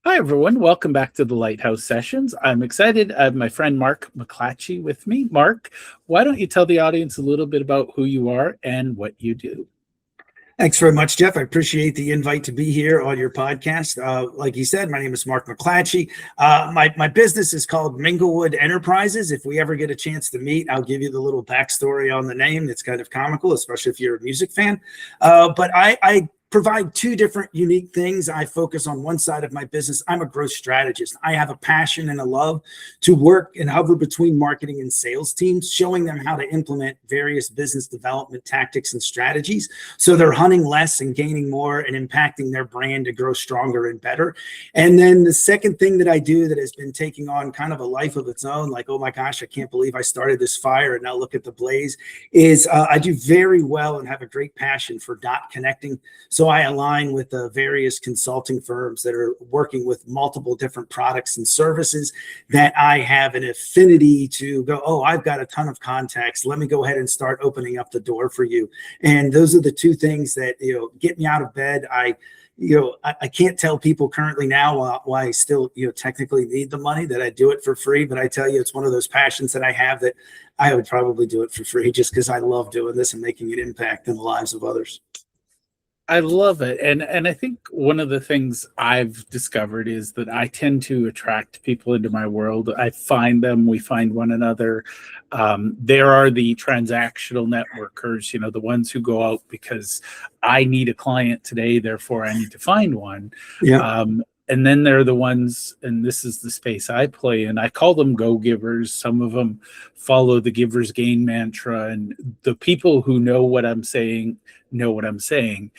Hi, everyone. Welcome back to the Lighthouse Sessions. I'm excited. I have my friend Mark McClatchey with me. Mark, why don't you tell the audience a little bit about who you are and what you do? Thanks very much, Jeff. I appreciate the invite to be here on your podcast. Like you said, my name is Mark McClatchey. My business is called Minglewood Enterprises. If we ever get a chance to meet, I'll give you the little backstory on the name. It's kind of comical, especially if you're a music fan. But I provide two different unique things. I focus on one side of my business. I'm a growth strategist. I have a passion and a love to work and hover between marketing and sales teams, showing them how to implement various business development tactics and strategies so they're hunting less and gaining more and impacting their brand to grow stronger and better. And then the second thing that I do that has been taking on kind of a life of its own, like, oh my gosh, I can't believe I started this fire and now look at the blaze, is I do very well and have a great passion for dot connecting. So I align with various consulting firms that are working with multiple different products and services that I have an affinity to go, oh, I've got a ton of contacts. Let me go ahead and start opening up the door for you. And those are the two things that, get me out of bed. I can't tell people currently now why I still, technically need the money, that I do it for free. But I tell you, it's one of those passions that I have that I would probably do it for free just because I love doing this and making an impact in the lives of others. I love it. And I think one of the things I've discovered is that I tend to attract people into my world. I find them, we find one another. There are the transactional networkers, the ones who go out because I need a client today, therefore I need to find one. Yeah. And then there are the ones, and this is the space I play in, I call them go-givers. Some of them follow the giver's gain mantra, and the people who know what I'm saying know what I'm saying.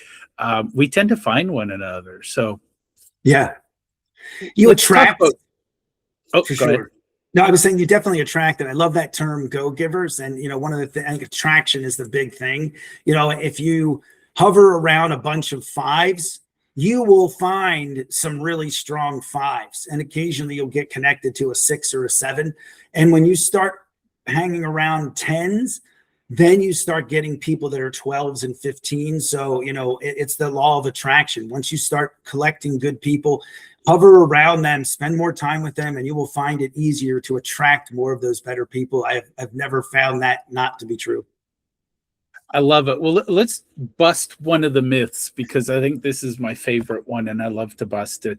We tend to find one another. So yeah, you attract for sure. Ahead. No, I was saying you definitely attract, and I love that term, go-givers. And one of the things, attraction is the big thing. If you hover around a bunch of fives, you will find some really strong fives, and occasionally you'll get connected to a 6 or a 7. And when you start hanging around 10s, then you start getting people that are 12s and 15s. So, it's the law of attraction. Once you start collecting good people, hover around them, spend more time with them, and you will find it easier to attract more of those better people. I've never found that not to be true. I love it. Well, let's bust one of the myths, because I think this is my favorite one and I love to bust it.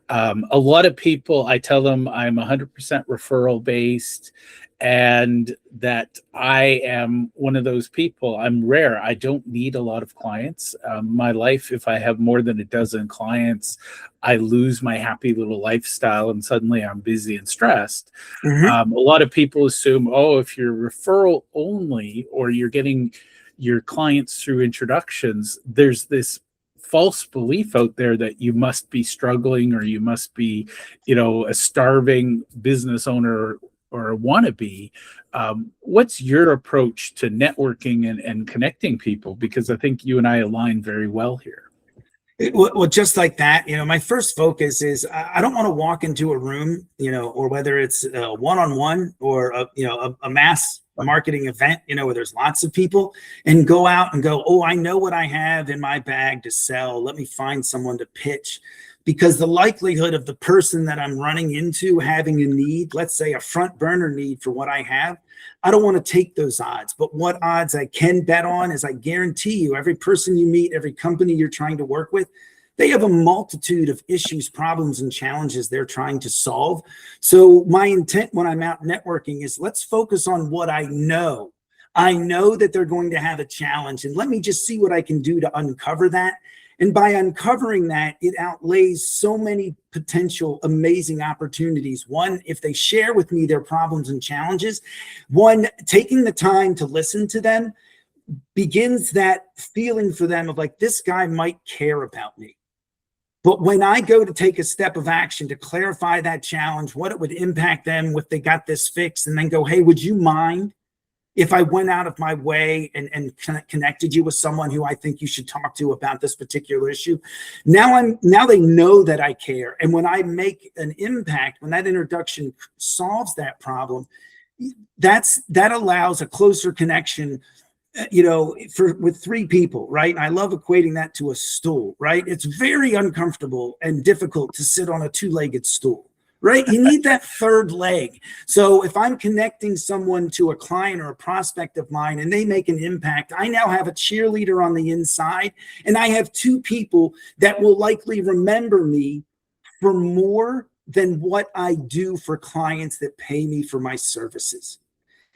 A lot of people, I tell them I'm 100% referral based and that I am one of those people. I'm rare. I don't need a lot of clients. My life, if I have more than a dozen clients, I lose my happy little lifestyle and suddenly I'm busy and stressed. Mm-hmm. A lot of people assume, oh, if you're referral only or you're getting your clients through introductions, there's this false belief out there that you must be struggling or you must be, a starving business owner or a wannabe. What's your approach to networking and connecting people? Because I think you and I align very well here. Well, just like that, my first focus is I don't want to walk into a room, or whether it's a one-on-one or a mass marketing event, where there's lots of people, and go out and go, oh, I know what I have in my bag to sell. Let me find someone to pitch. Because the likelihood of the person that I'm running into having a need, let's say a front burner need for what I have, I don't want to take those odds. But what odds I can bet on is I guarantee you, every person you meet, every company you're trying to work with, they have a multitude of issues, problems, and challenges they're trying to solve. So my intent when I'm out networking is let's focus on what I know. I know that they're going to have a challenge, and let me just see what I can do to uncover that. And by uncovering that, it outlays so many potential amazing opportunities. One, if they share with me their problems and challenges, one, taking the time to listen to them begins that feeling for them of like, this guy might care about me. But when I go to take a step of action to clarify that challenge, what it would impact them if they got this fixed, and then go, hey, would you mind if I went out of my way and connected you with someone who I think you should talk to about this particular issue? Now they know that I care. And when I make an impact, when that introduction solves that problem, that allows a closer connection with three people, right? And I love equating that to a stool, right? It's very uncomfortable and difficult to sit on a two-legged stool, right? You need that third leg. So if I'm connecting someone to a client or a prospect of mine and they make an impact, I now have a cheerleader on the inside, and I have two people that will likely remember me for more than what I do for clients that pay me for my services.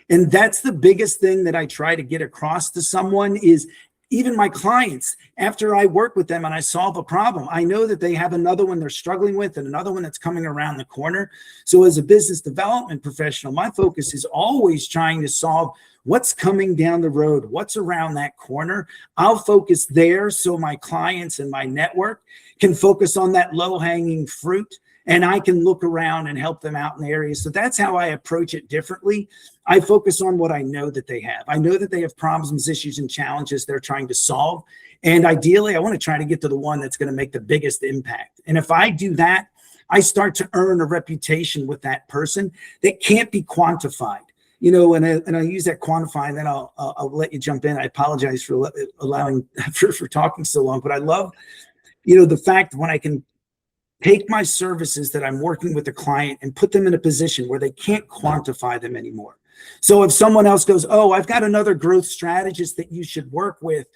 And that's the biggest thing that I try to get across to someone is even my clients, after I work with them and I solve a problem, I know that they have another one they're struggling with and another one that's coming around the corner. So as a business development professional, my focus is always trying to solve what's coming down the road, what's around that corner. I'll focus there so my clients and my network can focus on that low-hanging fruit, and I can look around and help them out in the areas. So that's how I approach it differently. I focus on what I know that they have. I know that they have problems, issues, and challenges they're trying to solve. And ideally, I want to try to get to the one that's going to make the biggest impact. And if I do that, I start to earn a reputation with that person that can't be quantified. And I use that quantify, and then I'll let you jump in. I apologize for allowing for talking so long, but I love, the fact when I can take my services that I'm working with a client and put them in a position where they can't quantify them anymore. So if someone else goes, oh, I've got another growth strategist that you should work with,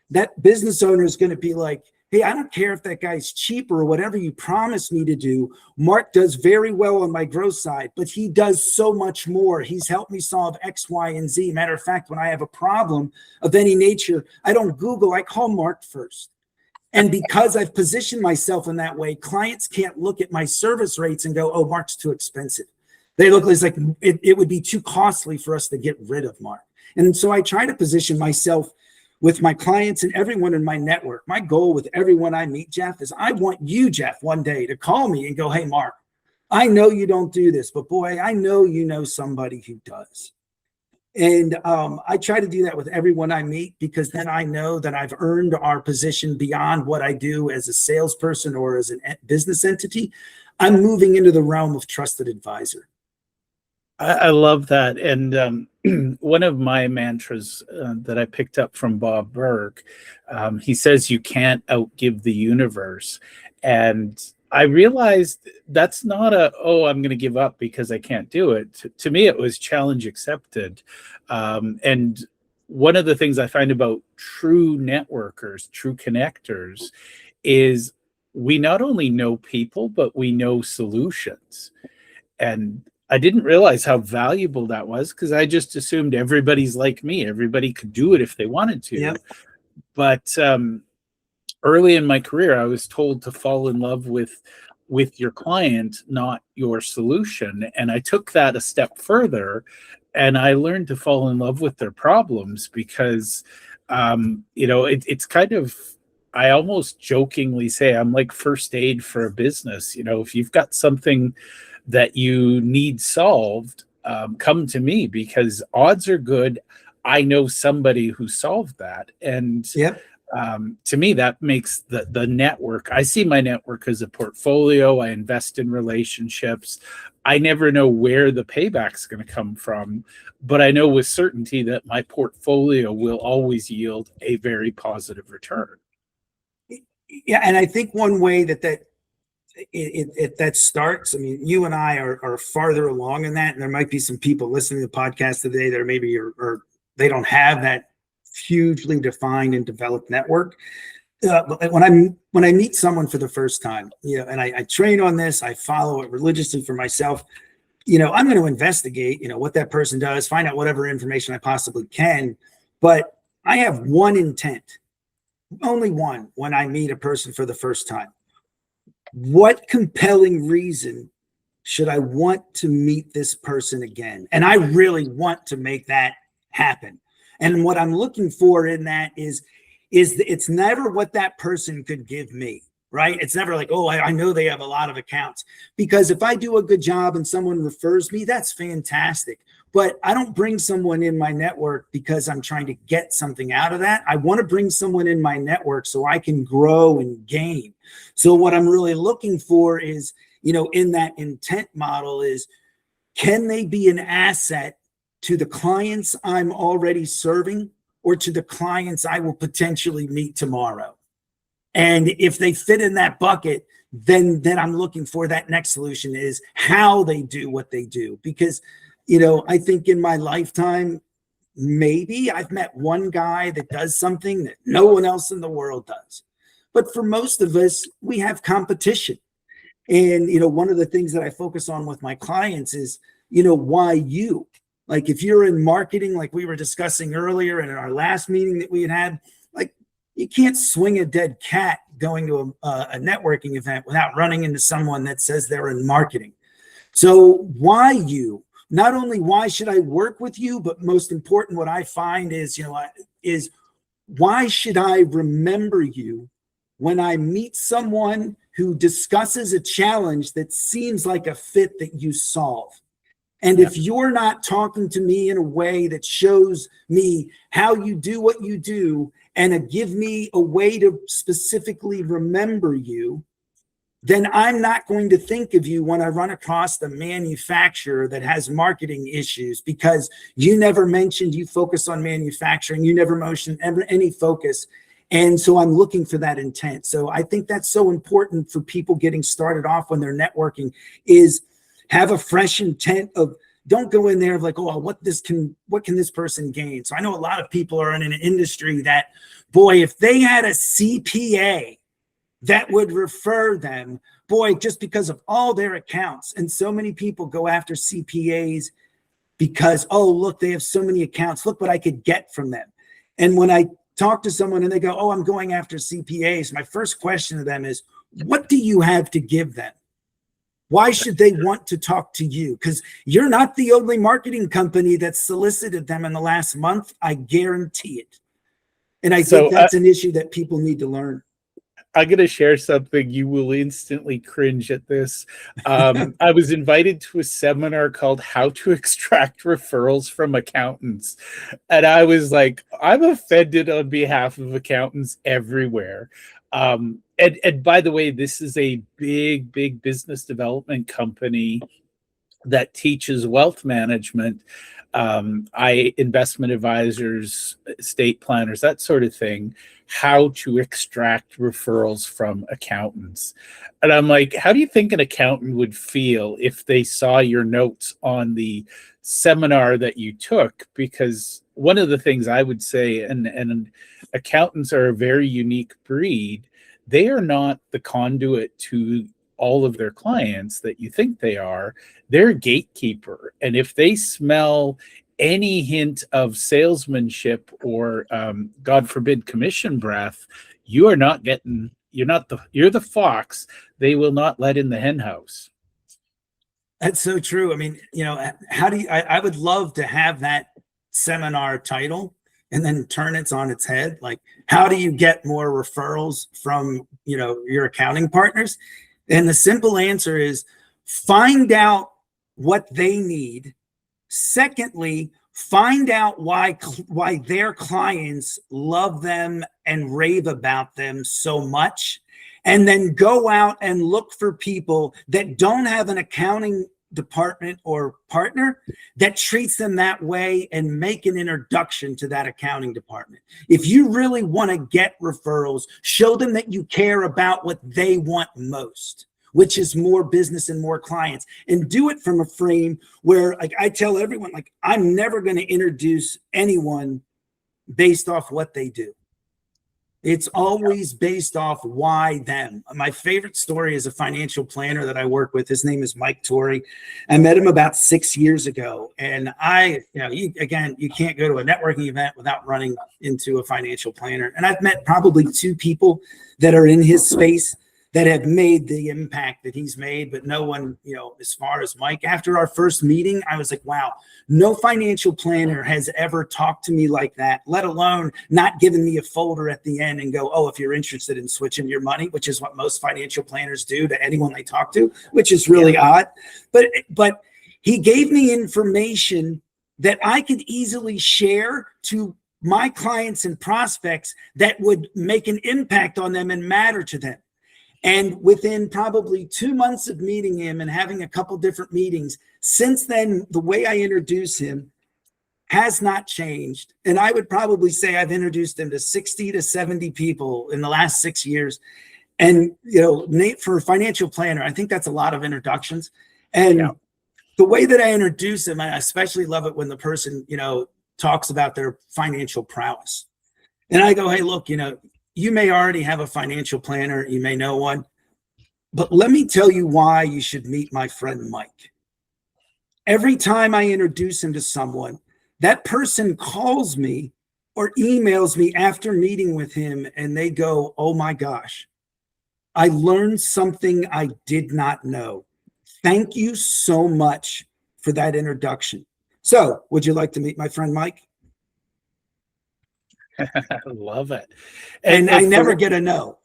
that business owner is going to be like, hey, I don't care if that guy's cheaper or whatever you promised me to do. Mark does very well on my growth side, but he does so much more. He's helped me solve X, Y, and Z. Matter of fact, when I have a problem of any nature, I don't Google, I call Mark first. And because I've positioned myself in that way, clients can't look at my service rates and go, oh, Mark's too expensive. They look like it would be too costly for us to get rid of Mark. And so I try to position myself with my clients and everyone in my network. My goal with everyone I meet, Jeff, is I want you, Jeff, one day to call me and go, hey, Mark, I know you don't do this, but boy, I know you know somebody who does. And I try to do that with everyone I meet, because then I know that I've earned our position beyond what I do as a salesperson or as a business entity. I'm moving into the realm of trusted advisor. I love that. And one of my mantras that I picked up from Bob Burke, he says, you can't outgive the universe. And I realized that's not I'm going to give up because I can't do it. To me, it was challenge accepted. And one of the things I find about true networkers, true connectors, is we not only know people, but we know solutions. And I didn't realize how valuable that was, because I just assumed everybody's like me. Everybody could do it if they wanted to. Yep. But early in my career, I was told to fall in love with your client, not your solution. And I took that a step further, and I learned to fall in love with their problems, because, it's kind of, I almost jokingly say I'm like first aid for a business. If you've got something that you need solved, come to me, because odds are good I know somebody who solved that. And Yep. To me, that makes the network. I see my network as a portfolio. I invest in relationships. I never know where the payback's going to come from, but I know with certainty that my portfolio will always yield a very positive return. Yeah, and I think one way that starts, I mean, you and I are farther along in that, and there might be some people listening to the podcast today that are maybe or they don't have that hugely defined and developed network. But when I meet someone for the first time, and I train on this, I follow it religiously for myself. I'm going to investigate, what that person does, find out whatever information I possibly can. But I have one intent, only one, when I meet a person for the first time. What compelling reason should I want to meet this person again? And I really want to make that happen. And what I'm looking for in that is it's never what that person could give me, right? It's never like, oh, I know they have a lot of accounts. Because if I do a good job and someone refers me, that's fantastic. But I don't bring someone in my network because I'm trying to get something out of that. I want to bring someone in my network so I can grow and gain. So what I'm really looking for is, in that intent model is, can they be an asset to the clients I'm already serving, or to the clients I will potentially meet tomorrow. And if they fit in that bucket, then I'm looking for that next solution is how they do what they do. Because, I think in my lifetime, maybe I've met one guy that does something that no one else in the world does. But for most of us, we have competition. And, one of the things that I focus on with my clients is, why you? Like if you're in marketing, like we were discussing earlier and in our last meeting that we had, like you can't swing a dead cat going to a networking event without running into someone that says they're in marketing. So why you? Not only why should I work with you, but most important, what I find is, is why should I remember you when I meet someone who discusses a challenge that seems like a fit that you solve? And if you're not talking to me in a way that shows me how you do what you do and give me a way to specifically remember you, then I'm not going to think of you when I run across the manufacturer that has marketing issues, because you never mentioned you focus on manufacturing. You never mentioned any focus. And so I'm looking for that intent. So I think that's so important for people getting started off when they're networking is have a fresh intent of, don't go in there of like, oh, what can this person gain? So I know a lot of people are in an industry that, boy, if they had a CPA that would refer them, boy, just because of all their accounts. And so many people go after CPAs because, oh, look, they have so many accounts. Look what I could get from them. And when I talk to someone and they go, oh, I'm going after CPAs, my first question to them is, what do you have to give them? Why should they want to talk to you? Because you're not the only marketing company that solicited them in the last month. I guarantee it. And I think that's an issue that people need to learn. I'm going to share something. You will instantly cringe at this. I was invited to a seminar called How to Extract Referrals from Accountants. And I was like, I'm offended on behalf of accountants everywhere. And by the way, this is a big business development company that teaches wealth management, investment advisors, estate planners, that sort of thing, how to extract referrals from accountants. And I'm like, how do you think an accountant would feel if they saw your notes on the seminar that you took? Because one of the things I would say, and accountants are a very unique breed, they are not the conduit to all of their clients that you think they are. They're a gatekeeper. And if they smell any hint of salesmanship or God forbid commission breath, you're the fox they will not let in the hen house. That's so true. I mean, how do you, I would love to have that seminar title and then turn it on its head. Like, how do you get more referrals from, your accounting partners? And the simple answer is find out what they need. Secondly, find out why their clients love them and rave about them so much. And then go out and look for people that don't have an accounting department or partner that treats them that way, and make an introduction to that accounting department. If you really want to get referrals, show them that you care about what they want most, which is more business and more clients, and do it from a frame where, like, I tell everyone, like, I'm never going to introduce anyone based off what they do. It's always based off why them. My favorite story is a financial planner that I work with. His name is Mike Torrey. I met him about 6 years ago. And you can't go to a networking event without running into a financial planner. And I've met probably 2 people that are in his space that have made the impact that he's made, but no one, as far as Mike. After our first meeting, I was like, wow, no financial planner has ever talked to me like that, let alone not giving me a folder at the end and go, oh, if you're interested in switching your money, which is what most financial planners do to anyone they talk to, which is really odd. But he gave me information that I could easily share to my clients and prospects that would make an impact on them and matter to them. And within probably 2 months of meeting him and having a couple different meetings, since then, the way I introduce him has not changed. And I would probably say I've introduced him to 60 to 70 people in the last 6 years. And, Nate, for a financial planner, I think that's a lot of introductions. And the way that I introduce him, I especially love it when the person, talks about their financial prowess. And I go, hey, look, you may already have a financial planner, you may know one, but let me tell you why you should meet my friend Mike. Every time I introduce him to someone, that person calls me or emails me after meeting with him, and they go, oh my gosh, I learned something I did not know. Thank you so much for that introduction. So, would you like to meet my friend Mike? I love it. And I never get a no.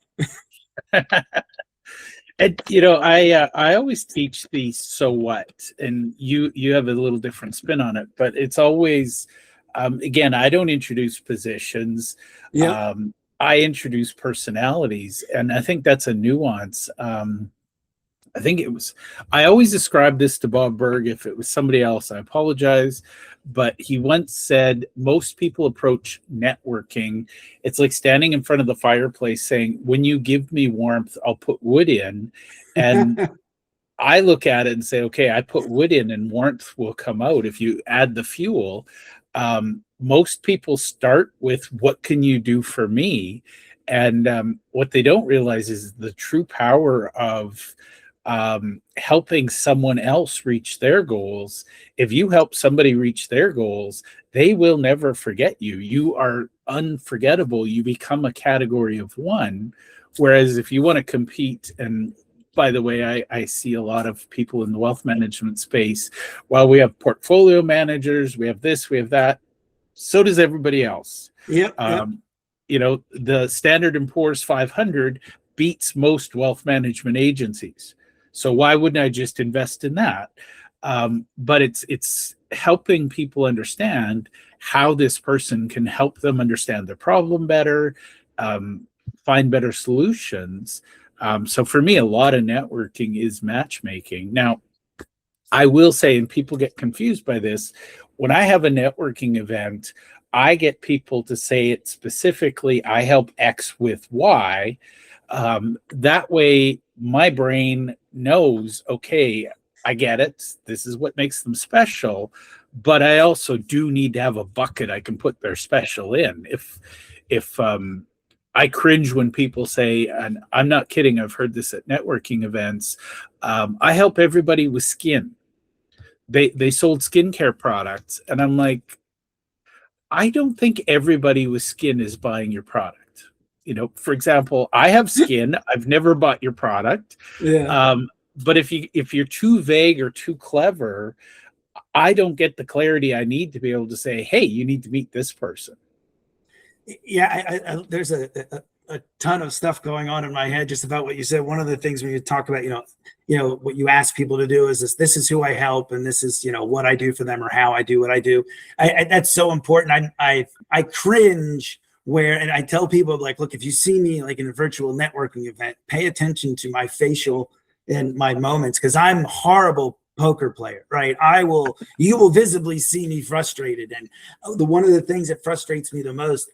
And I always teach the so what, and you have a little different spin on it, but it's always again, I don't introduce positions. Yeah. I introduce personalities, and I think that's a nuance. I always describe this to Bob Berg. If it was somebody else, I apologize. But he once said, most people approach networking, it's like standing in front of the fireplace saying, when you give me warmth, I'll put wood in. And I look at it and say, okay, I put wood in and warmth will come out if you add the fuel. Most people start with, what can you do for me? And what they don't realize is the true power of helping someone else reach their goals. If you help somebody reach their goals, they will never forget you. You are unforgettable. You become a category of one. Whereas if you want to compete, and by the way, I see a lot of people in the wealth management space. While we have portfolio managers, we have this, we have that. So does everybody else. Yep. The Standard & Poor's 500 beats most wealth management agencies. So why wouldn't I just invest in that? But it's helping people understand how this person can help them understand their problem better, find better solutions. So for me, a lot of networking is matchmaking. Now, I will say, and people get confused by this, when I have a networking event, I get people to say it specifically, I help X with Y. That way, my brain knows, okay, I get it. This is what makes them special, but I also do need to have a bucket I can put their special in. If I cringe when people say, and I'm not kidding, I've heard this at networking events, I help everybody with skin. They sold skincare products, and I'm like, I don't think everybody with skin is buying your product. For example, I have skin. I've never bought your product. Yeah. But if you're too vague or too clever, I don't get the clarity I need to be able to say, hey, you need to meet this person. Yeah, there's a ton of stuff going on in my head just about what you said. One of the things when you talk about, what you ask people to do is this is who I help, and this is, what I do for them, or how I do what I do. That's so important. I cringe and I tell people, like, look, if you see me like in a virtual networking event, pay attention to my facial and my moments, because I'm horrible poker player, right? You will visibly see me frustrated. And one of the things that frustrates me the most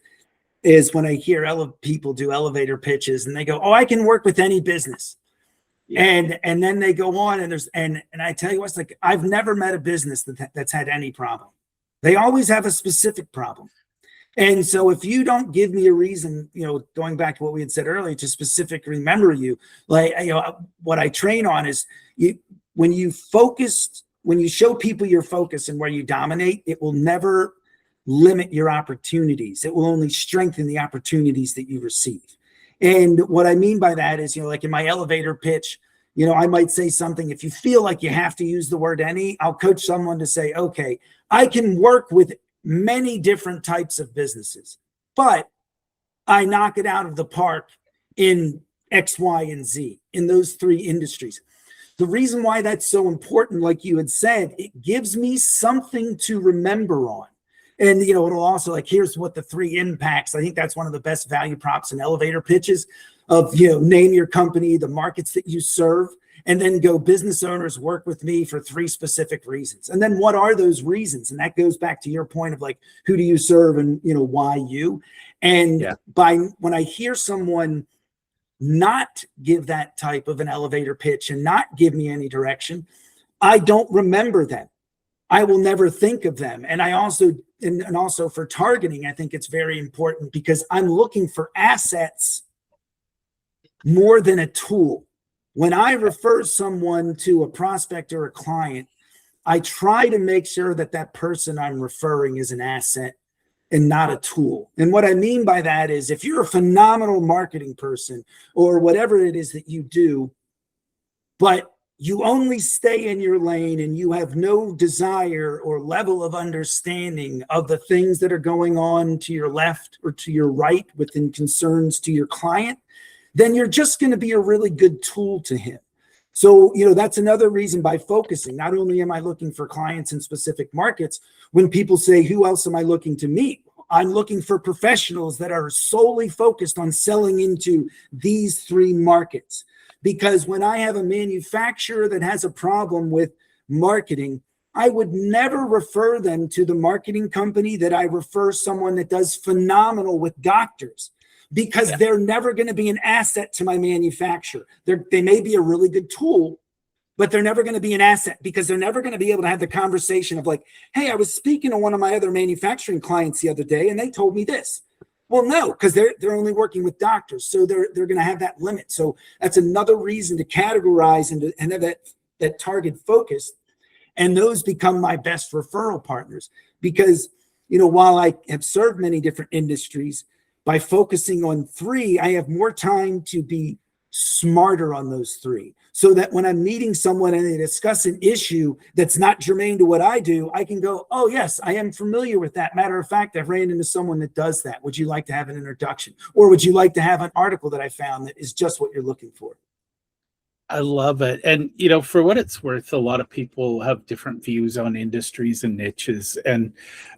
is when I hear people do elevator pitches and they go, oh, I can work with any business. Yeah. And then they go on and I tell you what's, like, I've never met a business that's had any problem. They always have a specific problem. And so if you don't give me a reason, going back to what we had said earlier, to specifically remember you, like, what I train on is when you show people your focus and where you dominate, it will never limit your opportunities. It will only strengthen the opportunities that you receive. And what I mean by that is, like in my elevator pitch, I might say something. If you feel like you have to use the word any, I'll coach someone to say, okay, I can work with many different types of businesses, but I knock it out of the park in X, Y, and Z, in those three industries. The reason why that's so important, like you had said, it gives me something to remember on. And, you know, it'll also like, here's what the 3 impacts. I think that's one of the best value props and elevator pitches of, you know, name your company, the markets that you serve, and then go, business owners work with me for 3 specific reasons. And then what are those reasons? And that goes back to your point of like, who do you serve and, you know, why you? And when I hear someone not give that type of an elevator pitch and not give me any direction, I don't remember them. I will never think of them. And I also, and also for targeting, I think it's very important because I'm looking for assets more than a tool. When I refer someone to a prospect or a client, I try to make sure that that person I'm referring is an asset and not a tool. And what I mean by that is if you're a phenomenal marketing person or whatever it is that you do, but you only stay in your lane and you have no desire or level of understanding of the things that are going on to your left or to your right within concerns to your client, then you're just going to be a really good tool to him. So, you know, that's another reason by focusing. Not only am I looking for clients in specific markets, when people say, who else am I looking to meet? I'm looking for professionals that are solely focused on selling into these 3 markets. Because when I have a manufacturer that has a problem with marketing, I would never refer them to the marketing company that I refer someone that does phenomenal with doctors, because they're never going to be an asset to my manufacturer. They may be a really good tool, but they're never going to be an asset because they're never going to be able to have the conversation of like, hey, I was speaking to one of my other manufacturing clients the other day and they told me this. Well, no, because they're only working with doctors, so they're going to have that limit. So that's another reason to categorize and have that target focus, and those become my best referral partners. Because, you know, while I have served many different industries, by focusing on 3, I have more time to be smarter on those 3, so that when I'm meeting someone and they discuss an issue that's not germane to what I do, I can go, oh yes, I am familiar with that. Matter of fact, I've ran into someone that does that. Would you like to have an introduction? Or would you like to have an article that I found that is just what you're looking for? I love it. And, you know, for what it's worth, a lot of people have different views on industries and niches. And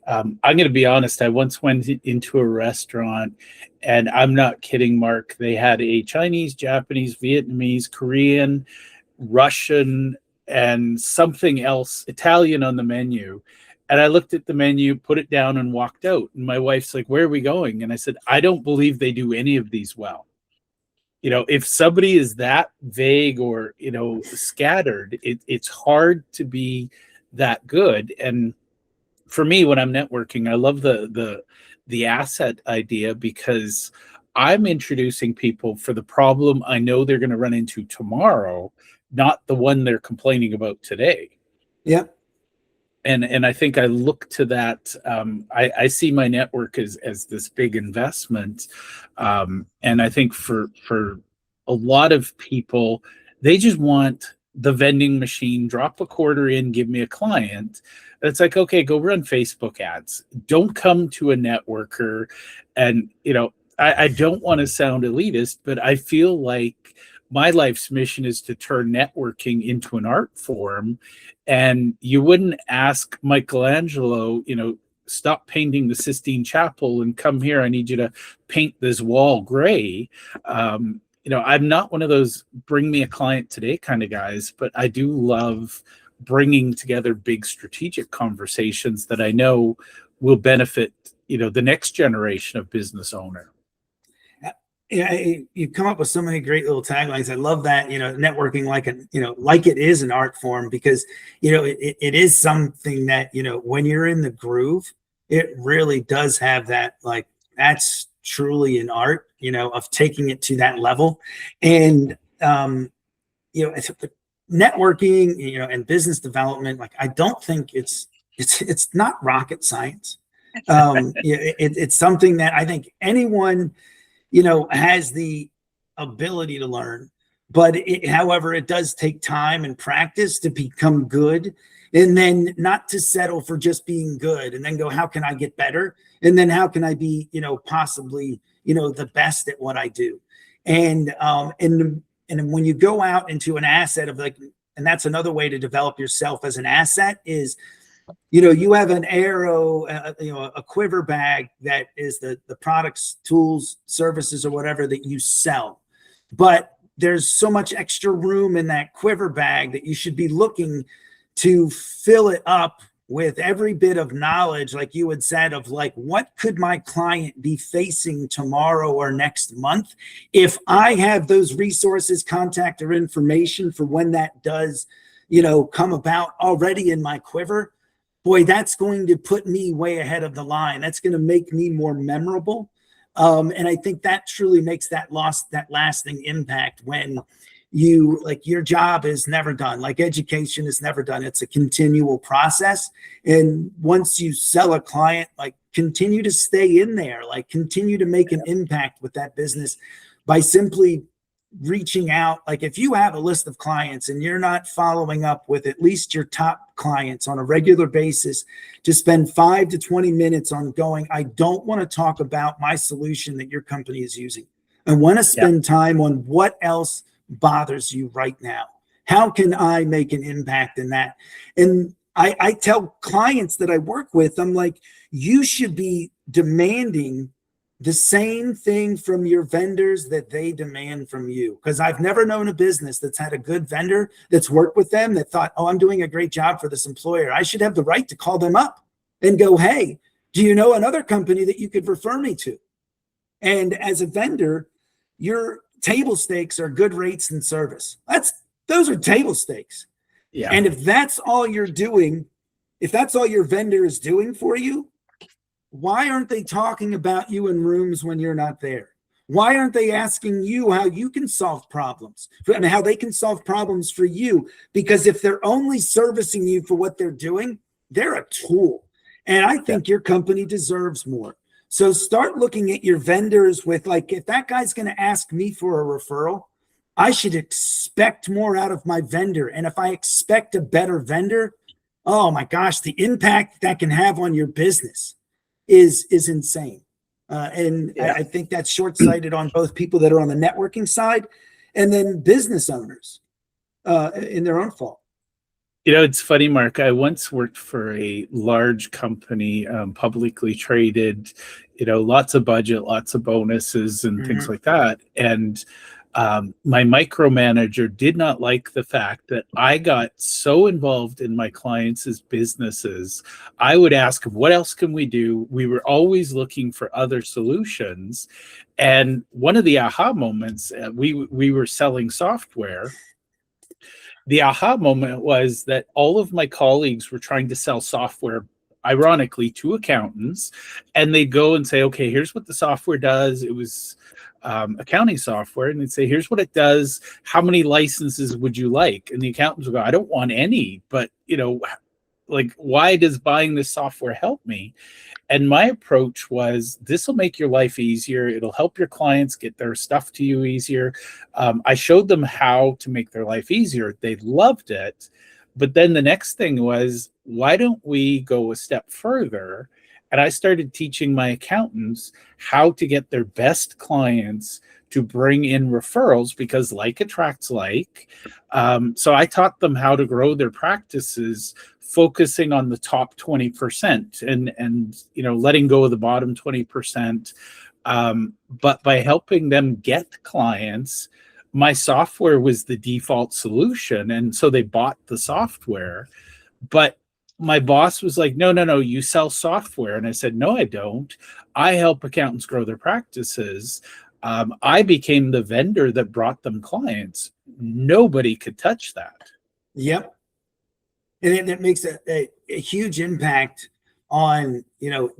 I'm going to be honest, I once went into a restaurant, and I'm not kidding, Mark. They had a Chinese, Japanese, Vietnamese, Korean, Russian, and something else, Italian on the menu. And I looked at the menu, put it down, and walked out. And my wife's like, where are we going? And I said, I don't believe they do any of these well. You know, if somebody is that vague or, you know, scattered, it's hard to be that good. And for me, when I'm networking, I love the asset idea, because I'm introducing people for the problem I know they're going to run into tomorrow, not the one they're complaining about today. Yeah. And I think I look to that. I see my network as this big investment. And I think for a lot of people, they just want the vending machine, drop a quarter in, give me a client. It's like, okay, go run Facebook ads. Don't come to a networker. And, you know, I don't want to sound elitist, but I feel like my life's mission is to turn networking into an art form. And you wouldn't ask Michelangelo, you know, stop painting the Sistine Chapel and come here. I need you to paint this wall gray. You know, I'm not one of those bring me a client today kind of guys, but I do love bringing together big strategic conversations that I know will benefit, you know, the next generation of business owner. Yeah, you come up with so many great little taglines. I love that, you know, networking like like it is an art form, because, you know, it is something that, you know, when you're in the groove, it really does have that, like, that's truly an art, you know, of taking it to that level. And, you know, it's networking, you know, and business development. Like, I don't think it's not rocket science. It's something that I think anyone, you know, has the ability to learn, but however, it does take time and practice to become good, and then not to settle for just being good and then go, how can I get better? And then how can I be, you know, possibly, you know, the best at what I do? And when you go out into an asset of like, and that's another way to develop yourself as an asset is you have an arrow, a quiver bag that is the products, tools, services, or whatever that you sell. But there's so much extra room in that quiver bag that you should be looking to fill it up with every bit of knowledge, like you had said, of like, what could my client be facing tomorrow or next month? If I have those resources, contact, or information for when that does, come about already in my quiver, boy, that's going to put me way ahead of the line. That's going to make me more memorable. And I think that truly makes that lasting impact when your job is never done. Like education is never done. It's a continual process. And once you sell a client, like continue to stay in there, like continue to make an impact with that business by simply reaching out. Like if you have a list of clients and you're not following up with at least your top clients on a regular basis, to spend 5 to 20 minutes on going, I don't want to talk about my solution that your company is using. I want to spend time on what else bothers you right now. How can I make an impact in that? And I tell clients that I work with, I'm like, you should be demanding the same thing from your vendors that they demand from you. Because I've never known a business that's had a good vendor that's worked with them that thought, oh, I'm doing a great job for this employer. I should have the right to call them up and go, hey, do you know another company that you could refer me to? And as a vendor, your table stakes are good rates and service. Those are table stakes. Yeah. And if that's all you're doing, if that's all your vendor is doing for you, why aren't they talking about you in rooms when you're not there? Why aren't they asking you how you can solve problems and how they can solve problems for you? Because if they're only servicing you for what they're doing, they're a tool. And I think your company deserves more. So start looking at your vendors with like, if that guy's going to ask me for a referral, I should expect more out of my vendor. And if I expect a better vendor, oh my gosh, the impact that can have on your business is insane. I think that's short-sighted on both people that are on the networking side and then business owners in their own fault. It's funny, Mark. I once worked for a large company, publicly traded, lots of budget, lots of bonuses and things like that. And my micromanager did not like the fact that I got so involved in my clients' businesses. I would ask, what else can we do? We were always looking for other solutions. And one of the aha moments, we were selling software. The aha moment was that all of my colleagues were trying to sell software, ironically, to accountants. And they'd go and say, okay, here's what the software does. It was accounting software. And they'd say, here's what it does. How many licenses would you like? And the accountants would go, I don't want any, but like, why does buying this software help me? And my approach was, this will make your life easier. It'll help your clients get their stuff to you easier. I showed them how to make their life easier. They loved it. But then the next thing was, why don't we go a step further? And I started teaching my accountants how to get their best clients to bring in referrals, because like attracts like. So I taught them how to grow their practices, focusing on the top 20% and letting go of the bottom 20%. But by helping them get clients, my software was the default solution. And so they bought the software. But my boss was like, no, you sell software. And I said, no, I don't. I help accountants grow their practices. I became the vendor that brought them clients. Nobody could touch that. Yep. And it makes a huge impact on,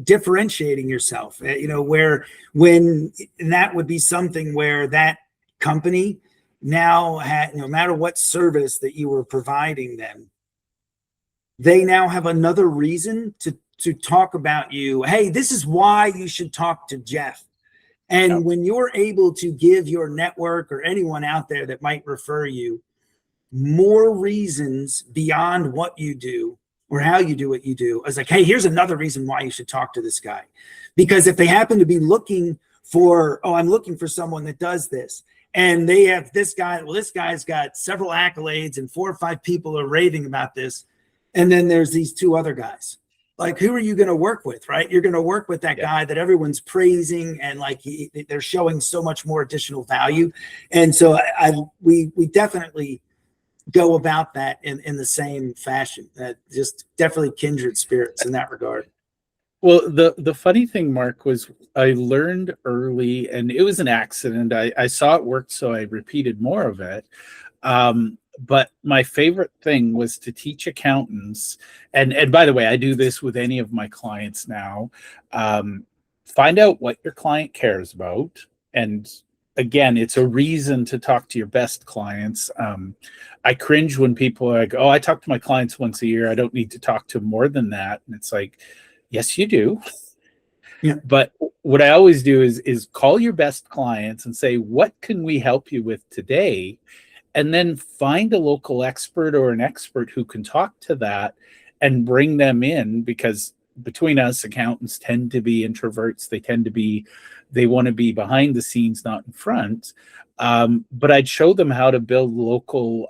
differentiating yourself, where and that would be something where that company now had, no matter what service that you were providing them, they now have another reason to talk about you. Hey, this is why you should talk to Jeff. And when you're able to give your network or anyone out there that might refer you more reasons beyond what you do or how you do what you do, it's like, hey, here's another reason why you should talk to this guy. Because if they happen to be looking for, I'm looking for someone that does this, and they have this guy, well, this guy's got several accolades and 4 or 5 people are raving about this, And then there's these two other guys. Like, who are you going to work with, right? You're going to work with that guy that everyone's praising, and like they're showing so much more additional value. And so we definitely go about that in the same fashion. Just definitely kindred spirits in that regard. Well, the funny thing, Mark, was I learned early, and it was an accident. I saw it worked, so I repeated more of it. But my favorite thing was to teach accountants, and by the way, I do this with any of my clients now. Find out what your client cares about, and again, it's a reason to talk to your best clients. I cringe when people are like, "Oh, I talk to my clients once a year. I don't need to talk to more than that." And it's like, yes, you do. Yeah. But what I always do is call your best clients and say, what can we help you with today? And then find a local expert or an expert who can talk to that and bring them in, because between us, accountants tend to be introverts. They want to be behind the scenes, not in front. But I'd show them how to build local,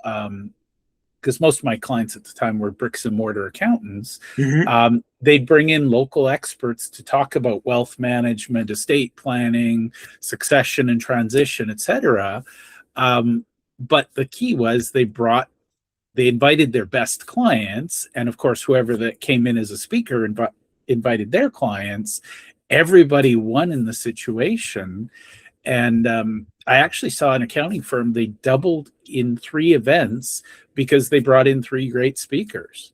because most of my clients at the time were bricks and mortar accountants. Mm-hmm. They'd bring in local experts to talk about wealth management, estate planning, succession and transition, etc. But the key was they invited their best clients, and of course, whoever that came in as a speaker invited their clients. Everybody won in the situation. And I actually saw an accounting firm, they doubled in 3 events because they brought in 3 great speakers.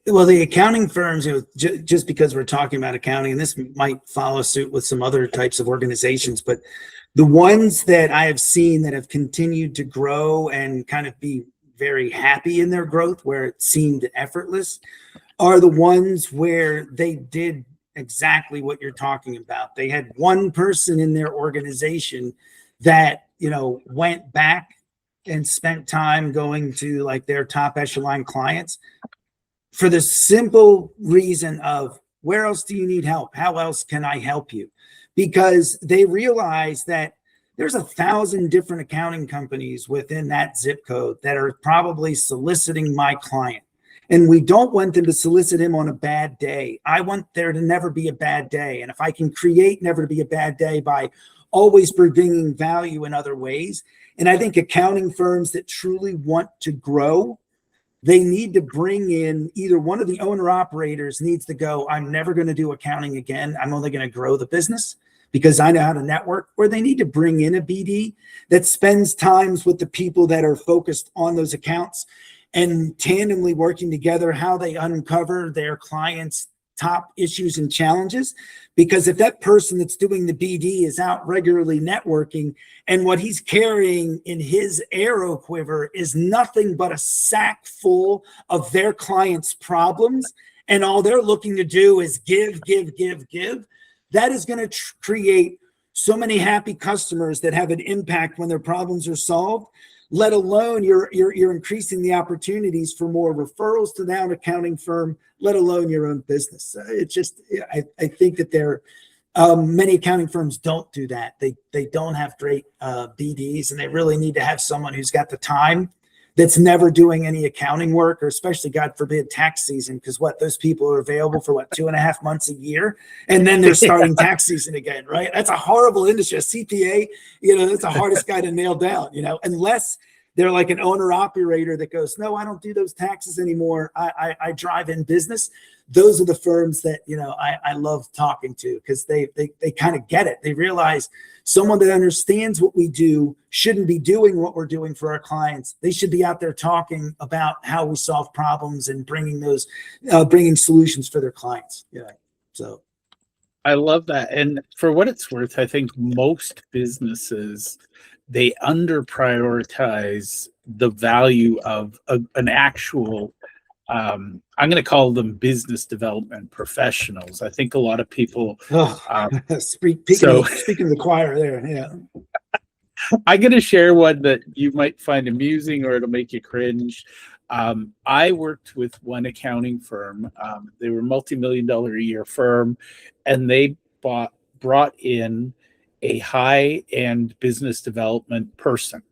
Well, the accounting firms, just because we're talking about accounting, and this might follow suit with some other types of organizations, but the ones that I have seen that have continued to grow and kind of be very happy in their growth, where it seemed effortless, are the ones where they did exactly what you're talking about. They had one person in their organization that, went back and spent time going to like their top echelon clients for the simple reason of, where else do you need help? How else can I help you? Because they realize that there's 1,000 different accounting companies within that zip code that are probably soliciting my client. And we don't want them to solicit him on a bad day. I want there to never be a bad day. And if I can create never to be a bad day by always bringing value in other ways. And I think accounting firms that truly want to grow, they need to bring in either one of the owner operators needs to go, I'm never going to do accounting again. I'm only going to grow the business because I know how to network, or they need to bring in a BD that spends times with the people that are focused on those accounts and tandemly working together how they uncover their clients' top issues and challenges. Because if that person that's doing the BD is out regularly networking, and what he's carrying in his arrow quiver is nothing but a sack full of their clients' problems, and all they're looking to do is give, that is going to create so many happy customers that have an impact when their problems are solved. Let alone you're increasing the opportunities for more referrals to that accounting firm, let alone your own business. It's just, I think that there many accounting firms don't do that. They don't have great BDs, and they really need to have someone who's got the time, that's never doing any accounting work, or especially, God forbid, tax season. Because those people are available for 2.5 months a year, and then they're starting tax season again, right? That's a horrible industry. A CPA, that's the hardest guy to nail down, unless they're like an owner operator that goes, no, I don't do those taxes anymore. I drive in business. Those are the firms that, I love talking to, because they kind of get it. They realize someone that understands what we do shouldn't be doing what we're doing for our clients. They should be out there talking about how we solve problems and bringing solutions for their clients. Yeah. So I love that. And for what it's worth, I think most businesses, they under prioritize the value of an actual, I'm going to call them business development professionals. I think a lot of people. Speaking of the choir there. Yeah. I'm going to share one that you might find amusing, or it'll make you cringe. I worked with one accounting firm. They were a multi-million-dollar a year firm, and they brought in a high-end business development person.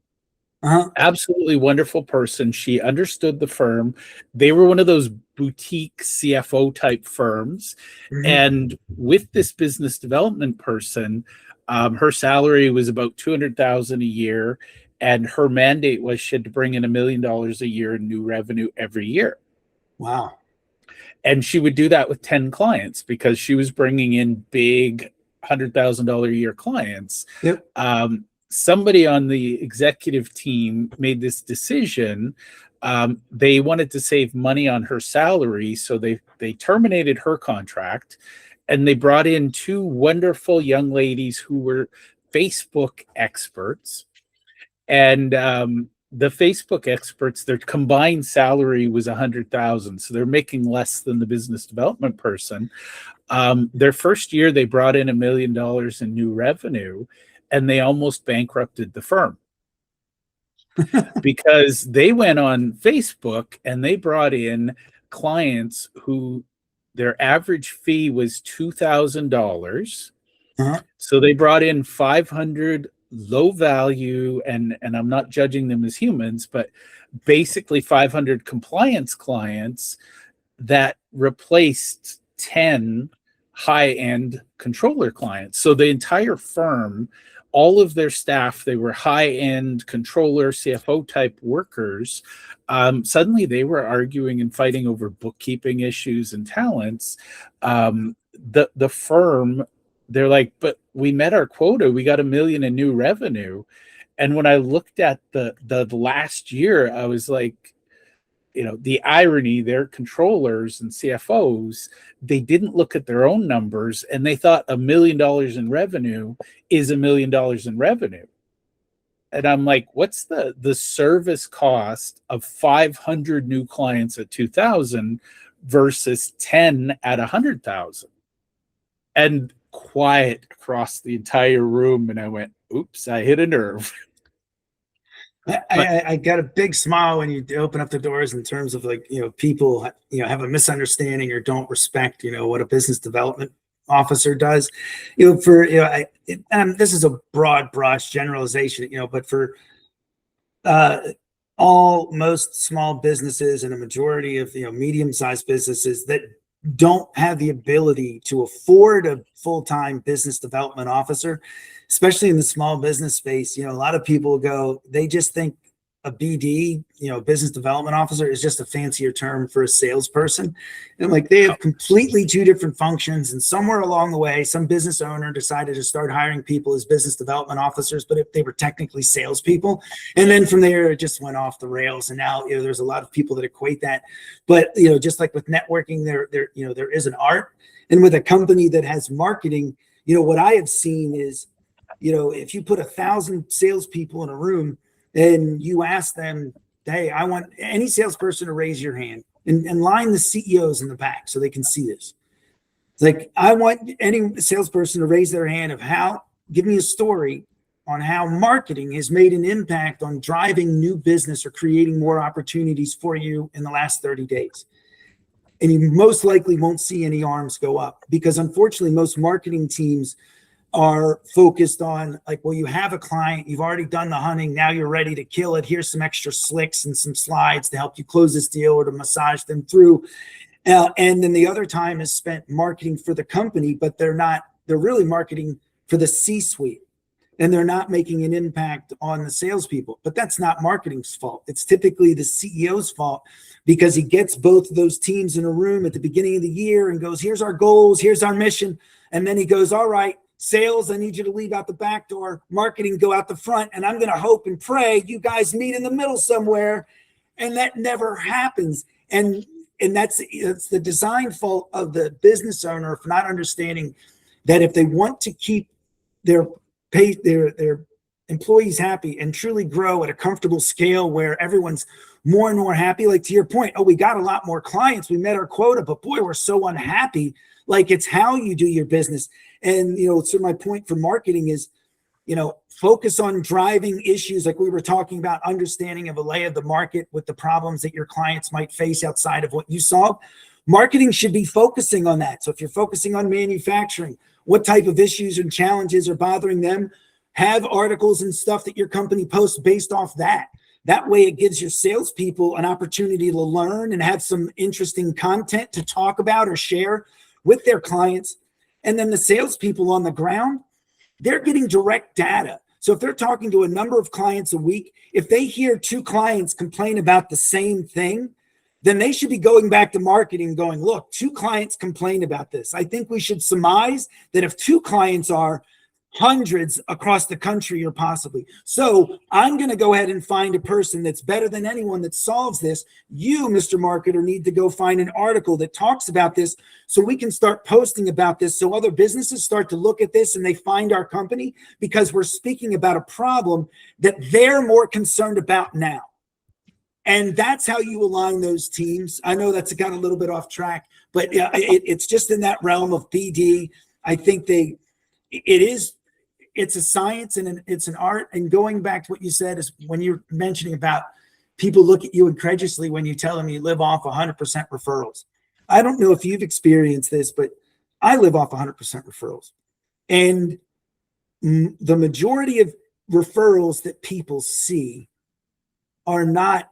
Uh-huh. Absolutely wonderful person. She understood the firm. They were one of those boutique CFO type firms. Mhm. And with this business development person, her salary was about 200,000 a year, and her mandate was she had to bring in $1 million a year in new revenue every year. Wow. And she would do that with 10 clients because she was bringing in big $100,000 a year clients. Yep. Somebody on the executive team made this decision. They wanted to save money on her salary, so they terminated her contract, and they brought in two wonderful young ladies who were Facebook experts. And the Facebook experts, their combined salary was 100,000, so they're making less than the business development person. Their first year, they brought in $1 million in new revenue, and they almost bankrupted the firm because they went on Facebook and they brought in clients who their average fee was $2,000. Uh-huh. So they brought in 500 low value, and I'm not judging them as humans, but basically 500 compliance clients that replaced 10 high-end controller clients. So the entire firm, all of their staff, they were high-end controller, CFO type workers. Suddenly they were arguing and fighting over bookkeeping issues and talents. The firm, they're like, but we met our quota. We got $1 million in new revenue. And when I looked at the last year, I was like, the irony, their controllers and CFOs, they didn't look at their own numbers, and they thought $1 million in revenue is $1 million in revenue. And I'm like, what's the service cost of 500 new clients at 2,000 versus 10 at 100,000? And quiet across the entire room. And I went, oops, I hit a nerve. I got a big smile when you open up the doors in terms of like, people, have a misunderstanding or don't respect, what a business development officer does, this is a broad brush generalization, but for most small businesses and a majority of, medium-sized businesses that don't have the ability to afford a full-time business development officer, especially in the small business space, a lot of people they just think a BD, business development officer is just a fancier term for a salesperson. And like they have completely two different functions. And somewhere along the way, some business owner decided to start hiring people as business development officers, but if they were technically salespeople. And then from there, it just went off the rails. And now, there's a lot of people that equate that. But, just like with networking, there is an art. And with a company that has marketing, what I have seen is, if you put 1,000 salespeople in a room, and you ask them, hey, I want any salesperson to raise your hand and line the CEOs in the back so they can see this. It's like, I want any salesperson to raise their hand of give me a story on how marketing has made an impact on driving new business or creating more opportunities for you in the last 30 days. And you most likely won't see any arms go up because unfortunately, most marketing teams are focused on like, well, you have a client, you've already done the hunting, now you're ready to kill it. Here's some extra slicks and some slides to help you close this deal or to massage them through. And then the other time is spent marketing for the company, but they're really marketing for the C-suite. And they're not making an impact on the salespeople. But that's not marketing's fault. It's typically the CEO's fault because he gets both of those teams in a room at the beginning of the year and goes, here's our goals, here's our mission. And then he goes, all right, sales, I need you to leave out the back door. Marketing, go out the front. And I'm going to hope and pray you guys meet in the middle somewhere. And that never happens. And it's the design fault of the business owner for not understanding that if they want to keep their employees happy and truly grow at a comfortable scale where everyone's more and more happy, like to your point, we got a lot more clients, we met our quota, but boy, we're so unhappy. Like it's how you do your business. And, so my point for marketing is, focus on driving issues like we were talking about, understanding of a lay of the market with the problems that your clients might face outside of what you solve. Marketing should be focusing on that. So if you're focusing on manufacturing, what type of issues and challenges are bothering them? Have articles and stuff that your company posts based off that. That way it gives your salespeople an opportunity to learn and have some interesting content to talk about or share with their clients. And then the salespeople on the ground, they're getting direct data. So if they're talking to a number of clients a week, if they hear 2 clients complain about the same thing, then they should be going back to marketing going, look, 2 clients complained about this. I think we should surmise that if 2 clients are, hundreds across the country or possibly. So I'm going to go ahead and find a person that's better than anyone that solves this. You, Mr. Marketer, need to go find an article that talks about this so we can start posting about this so other businesses start to look at this and they find our company because we're speaking about a problem that they're more concerned about now. And that's how you align those teams. I know that's got a little bit off track, but yeah, it's just in that realm of BD. I think it's a science and it's an art. And going back to what you said is when you're mentioning about people look at you incredulously when you tell them you live off 100% referrals. I don't know if you've experienced this, but I live off 100% referrals. And the majority of referrals that people see are not,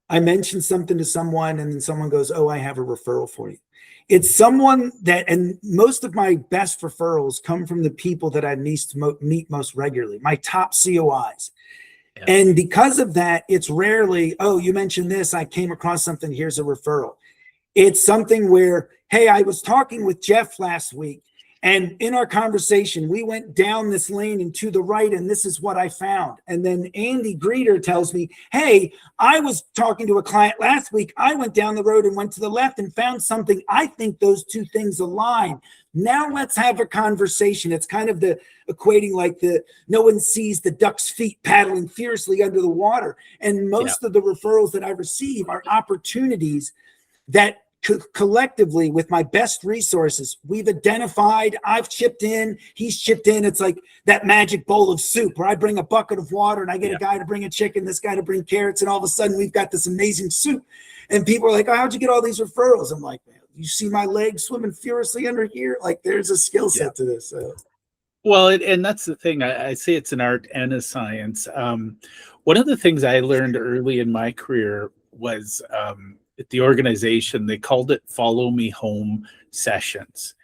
I mentioned something to someone and then someone goes, oh, I have a referral for you. It's someone that, and most of my best referrals come from the people that I meet most regularly, my top COIs. Yeah. And because of that, it's rarely, oh, you mentioned this, I came across something, here's a referral. It's something where, hey, I was talking with Jeff last week, and in our conversation, we went down this lane and to the right, and this is what I found. And then Andy Greeter tells me, hey, I was talking to a client last week. I went down the road and went to the left and found something. I think those 2 things align. Now let's have a conversation. It's kind of the equating like no one sees the duck's feet paddling fiercely under the water. And most of the referrals that I receive are opportunities that collectively with my best resources, we've identified, I've chipped in, he's chipped in. It's like that magic bowl of soup where I bring a bucket of water and I get a guy to bring a chicken, this guy to bring carrots. And all of a sudden we've got this amazing soup. And people are like, oh, how'd you get all these referrals? I'm like, man, you see my legs swimming furiously under here? Like there's a skill set to this. So. Well, and that's the thing. I say it's an art and a science. One of the things I learned early in my career was at the organization, they called it Follow Me Home sessions.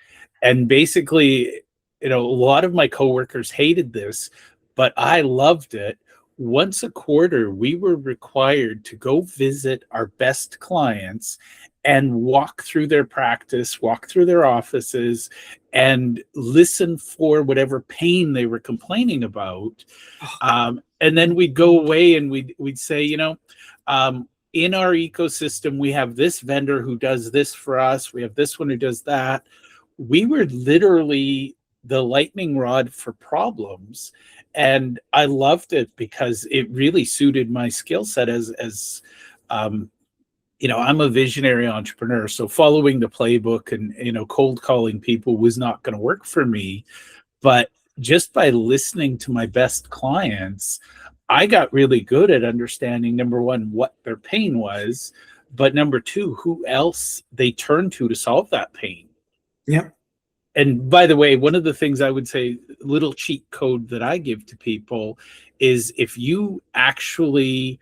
And basically, a lot of my coworkers hated this, but I loved it. Once a quarter, we were required to go visit our best clients and walk through their practice, walk through their offices, and listen for whatever pain they were complaining about. And then we'd go away and we'd say, in our ecosystem, we have this vendor who does this for us. We have this one who does that. We were literally the lightning rod for problems. And I loved it because it really suited my skill set as I'm a visionary entrepreneur. So following the playbook and, cold calling people was not going to work for me. But just by listening to my best clients, I got really good at understanding, number one, what their pain was, but number two, who else they turned to solve that pain. Yeah. And by the way, one of the things I would say, little cheat code that I give to people is if you actually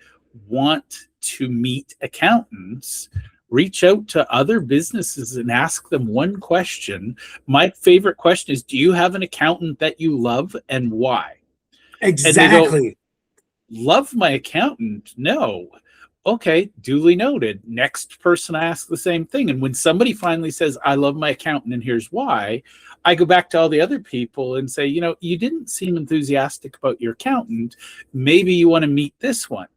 want to meet accountants, reach out to other businesses and ask them one question. My favorite question is, do you have an accountant that you love and why? Exactly. Love my accountant? No. Okay, duly noted. Next person I ask the same thing. And when somebody finally says, I love my accountant and here's why, I go back to all the other people and say, you didn't seem enthusiastic about your accountant. Maybe you want to meet this one.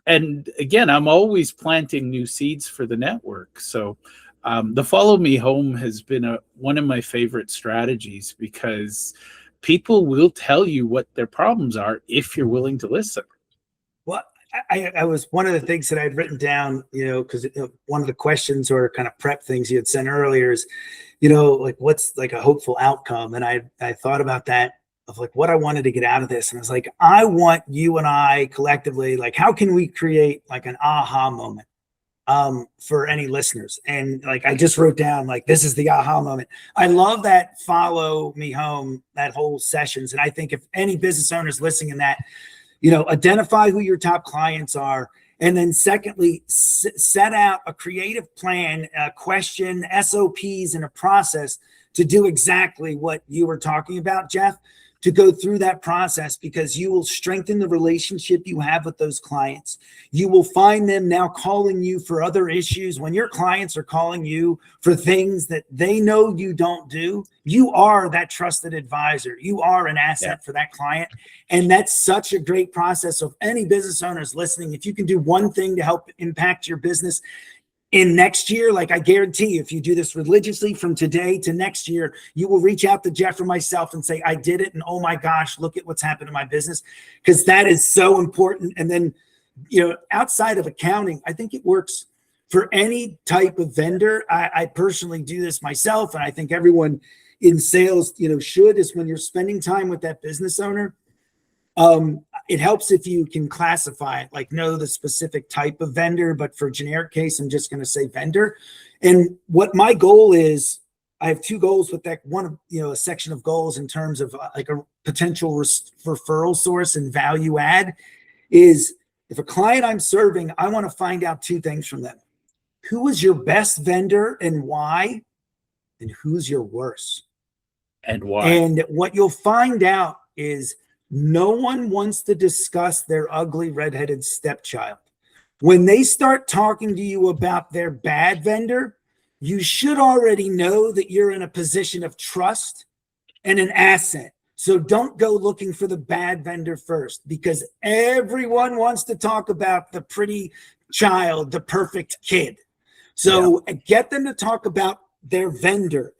And again, I'm always planting new seeds for the network. So the Follow Me Home has been one of my favorite strategies because people will tell you what their problems are if you're willing to listen. Well, I was one of the things that I'd written down, because one of the questions or kind of prep things you had sent earlier is, like what's like a hopeful outcome? And I thought about that of like what I wanted to get out of this. And I was like, I want you and I collectively, like, how can we create like an aha moment? for any listeners. And like, I just wrote down, like, this is the aha moment. I love that follow me home, that whole sessions. And I think if any business owners listening in that, identify who your top clients are. And then secondly, set out a creative plan, a question, SOPs, and a process to do exactly what you were talking about, Jeff, to go through that process, because you will strengthen the relationship you have with those clients. You will find them now calling you for other issues. When your clients are calling you for things that they know you don't do, you are that trusted advisor. You are an asset for that client. And that's such a great process. So if any business owners listening, if you can do one thing to help impact your business in next year, like I guarantee if you do this religiously from today to next year, you will reach out to Jeff or myself and say, I did it. And oh my gosh, look at what's happened to my business. Because that is so important. And then, outside of accounting, I think it works for any type of vendor. I personally do this myself. And I think everyone in sales, should, is when you're spending time with that business owner, it helps if you can classify it, like know the specific type of vendor, but for generic case, I'm just going to say vendor. And what my goal is, I have two goals with that. One, a section of goals in terms of like a potential referral source and value add is, if a client I'm serving, I want to find out two things from them. Who is your best vendor and why? And who's your worst? And why? And what you'll find out is, no one wants to discuss their ugly redheaded stepchild. When they start talking to you about their bad vendor, you should already know that you're in a position of trust and an asset. So don't go looking for the bad vendor first, because everyone wants to talk about the pretty child, the perfect kid. So get them to talk about their vendor.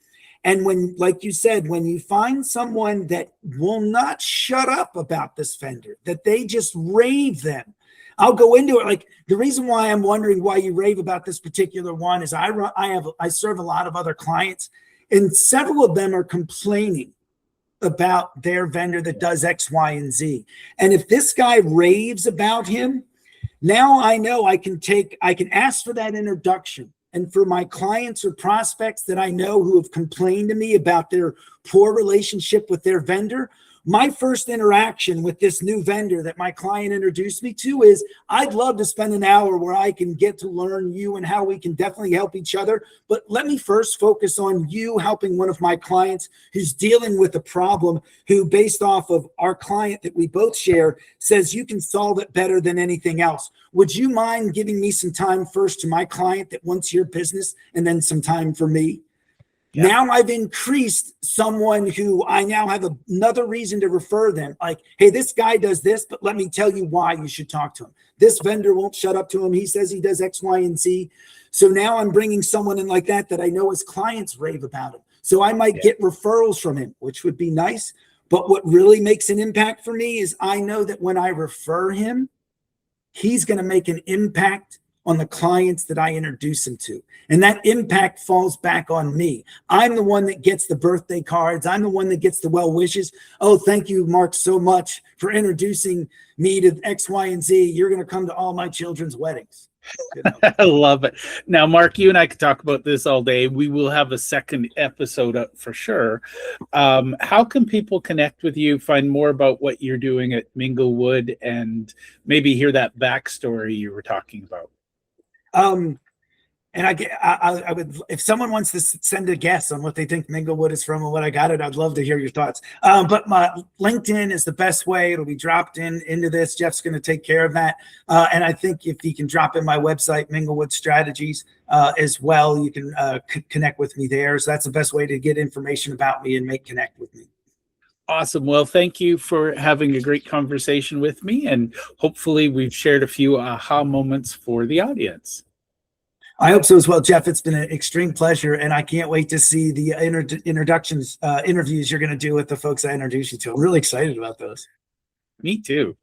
And when, like you said, when you find someone that will not shut up about this vendor, that they just rave them, I'll go into it. Like, the reason why I'm wondering why you rave about this particular one is I serve a lot of other clients, and several of them are complaining about their vendor that does X, Y, and Z. And if this guy raves about him, now I know I can ask for that introduction. And for my clients or prospects that I know who have complained to me about their poor relationship with their vendor, my first interaction with this new vendor that my client introduced me to is, I'd love to spend an hour where I can get to learn you and how we can definitely help each other. But let me first focus on you helping one of my clients who's dealing with a problem, who, based off of our client that we both share, says you can solve it better than anything else. Would you mind giving me some time first to my client that wants your business, and then some time for me? Yeah. Now I've increased someone who I now have another reason to refer them. Like, hey, this guy does this, but let me tell you why you should talk to him. This vendor won't shut up to him. He says he does X, Y, and Z. So now I'm bringing someone in like that I know his clients rave about him. So I might get referrals from him, which would be nice. But what really makes an impact for me is I know that when I refer him, he's going to make an impact on the clients that I introduce him to. And that impact falls back on me. I'm the one that gets the birthday cards. I'm the one that gets the well wishes. Oh, thank you, Mark, so much for introducing me to X, Y, and Z. You're going to come to all my children's weddings. I love it. Now, Mark, you and I could talk about this all day. We will have a second episode up for sure. How can people connect with you, find more about what you're doing at Minglewood, and maybe hear that backstory you were talking about? And I would, if someone wants to send a guess on what they think Minglewood is from and what I got it, I'd love to hear your thoughts. But my LinkedIn is the best way. It'll be dropped into this. Jeff's going to take care of that. And I think if he can drop in my website, Minglewood Strategies, as well, you can connect with me there. So that's the best way to get information about me and connect with me. Awesome. Well, thank you for having a great conversation with me. And hopefully we've shared a few aha moments for the audience. I hope so as well, Jeff. It's been an extreme pleasure, and I can't wait to see the interviews you're going to do with the folks I introduced you to. I'm really excited about those. Me too.